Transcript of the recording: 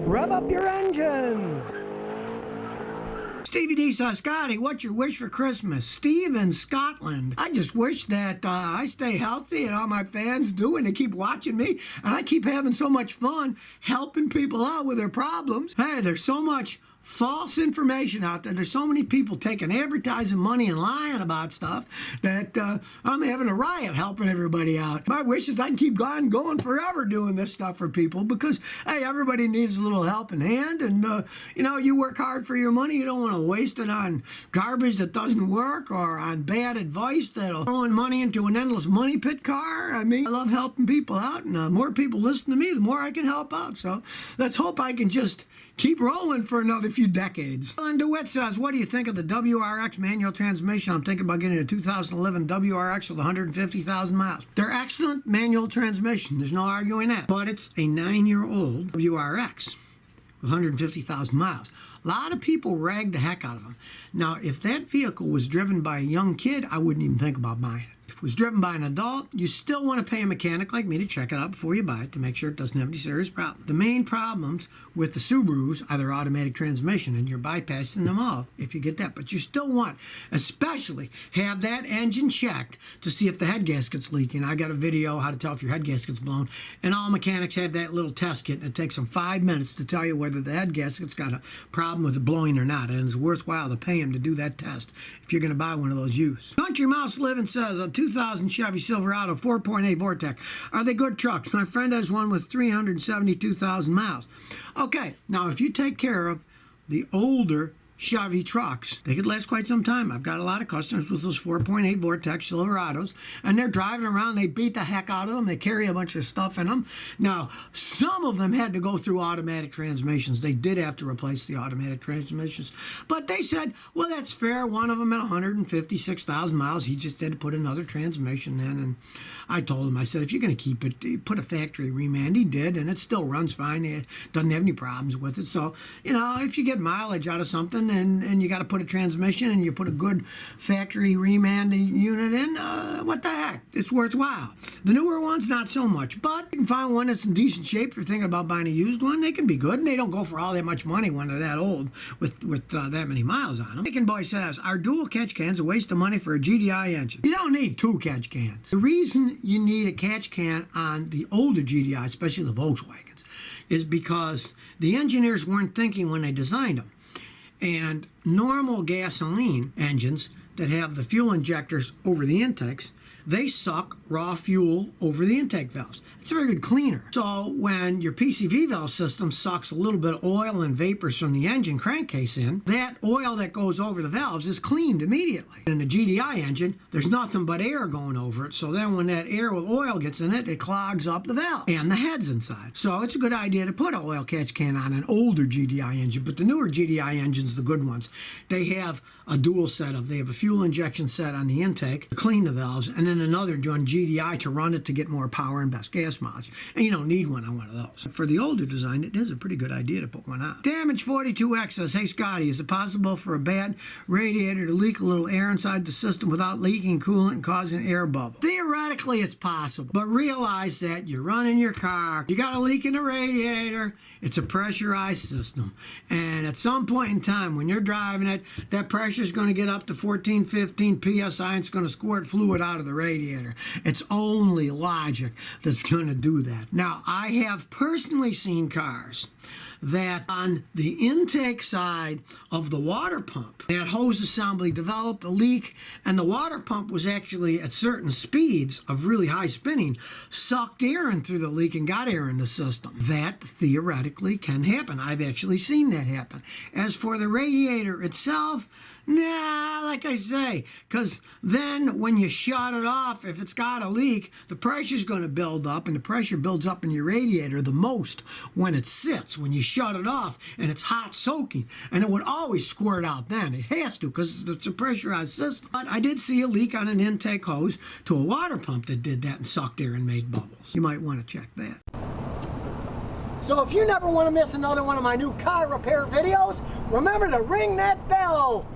Rev up your engines! Stevie D says, Scotty, what's your wish for Christmas? Steve in Scotland. I just wish that I stay healthy and all my fans do, and they keep watching me. And I keep having so much fun helping people out with their problems. Hey, there's so much false information out there. There's so many people taking advertising money and lying about stuff that I'm having a riot helping everybody out. My wish is I can keep going forever doing this stuff for people because, hey, everybody needs a little helping hand. And, you know, you work hard for your money. You don't want to waste it on garbage that doesn't work or on bad advice that'll throw money into an endless money pit car. I mean, I love helping people out, and the more people listen to me, the more I can help out. So let's hope I can just keep rolling for another few decades. Alan DeWitt says, what do you think of the WRX manual transmission? I'm thinking about getting a 2011 WRX with 150,000 miles. They're excellent manual transmission. There's no arguing that. But it's a 9-year-old WRX with 150,000 miles. A lot of people rag the heck out of them. Now, if that vehicle was driven by a young kid, I wouldn't even think about buying it. If it was driven by an adult, you still want to pay a mechanic like me to check it out before you buy it to make sure it doesn't have any serious problems. The main problems with the Subarus are their automatic transmission, and you're bypassing them all if you get that. But you still want, especially, have that engine checked to see if the head gasket's leaking. I got a video how to tell if your head gasket's blown, and all mechanics have that little test kit, and it takes them 5 minutes to tell you whether the head gasket's got a problem with it blowing or not, and it's worthwhile to pay them to do that test if you're going to buy one of those used. Country Mouse Living says, a 2000 Chevy Silverado 4.8 Vortec. Are they good trucks? My friend has one with 372,000 miles. Okay, now if you take care of the older Chevy trucks, they could last quite some time. I've got a lot of customers with those 4.8 Vortec Silverados, and they're driving around. They beat the heck out of them. They carry a bunch of stuff in them. Now, some of them had to go through automatic transmissions. They did have to replace the automatic transmissions, but they said, well, that's fair. One of them at 156,000 miles, he just had to put another transmission in, and I told him, I said, if you're going to keep it, put a factory remand. He did, and it still runs fine. It doesn't have any problems with it. So, you know, if you get mileage out of something, and you got to put a transmission and you put a good factory remand unit in, what the heck? It's worthwhile. The newer ones, not so much, but you can find one that's in decent shape. If you're thinking about buying a used one, they can be good, and they don't go for all that much money when they're that old with that many miles on them. Chicken Boy says, are dual catch cans a waste of money for a GDI engine? You don't need 2 catch cans. The reason you need a catch can on the older GDI, especially the Volkswagens, is because the engineers weren't thinking when they designed them. And normal gasoline engines that have the fuel injectors over the intakes, they suck raw fuel over the intake valves. It's a very good cleaner. So when your PCV valve system sucks a little bit of oil and vapors from the engine crankcase in, that oil that goes over the valves is cleaned immediately. In the GDI engine, there's nothing but air going over it. So then when that air with oil gets in it, it clogs up the valve and the heads inside. So it's a good idea to put an oil catch can on an older GDI engine. But the newer GDI engines, the good ones, they have a dual setup. They have a fuel injection set on the intake to clean the valves, and then another on GDI to run it to get more power and best gas mileage. And you don't need one on one of those. For the older design, it is a pretty good idea to put one on. Damage42X says, hey Scotty, is it possible for a bad radiator to leak a little air inside the system without leaking coolant and causing air bubble? Theoretically, it's possible, but realize that you're running your car, you got a leak in the radiator, it's a pressurized system, and at some point in time when you're driving it, that pressure is going to get up to 14, 15 psi, and it's going to squirt fluid out of the radiator. It's only logic that's going to do that. Now, I have personally seen cars that on the intake side of the water pump, that hose assembly developed a leak, and the water pump was actually at certain speeds of really high spinning, sucked air in through the leak and got air in the system. That theoretically can happen. I've actually seen that happen. As for the radiator itself, nah, like I say, because then when you shut it off, if it's got a leak, the pressure's going to build up, and the pressure builds up in your radiator the most when it sits, when you shut it off, and it's hot soaking, and it would always squirt out then. It has to, because it's a pressurized system. But I did see a leak on an intake hose to a water pump that did that and sucked air and made bubbles. You might want to check that. So if you never want to miss another one of my new car repair videos, remember to ring that bell.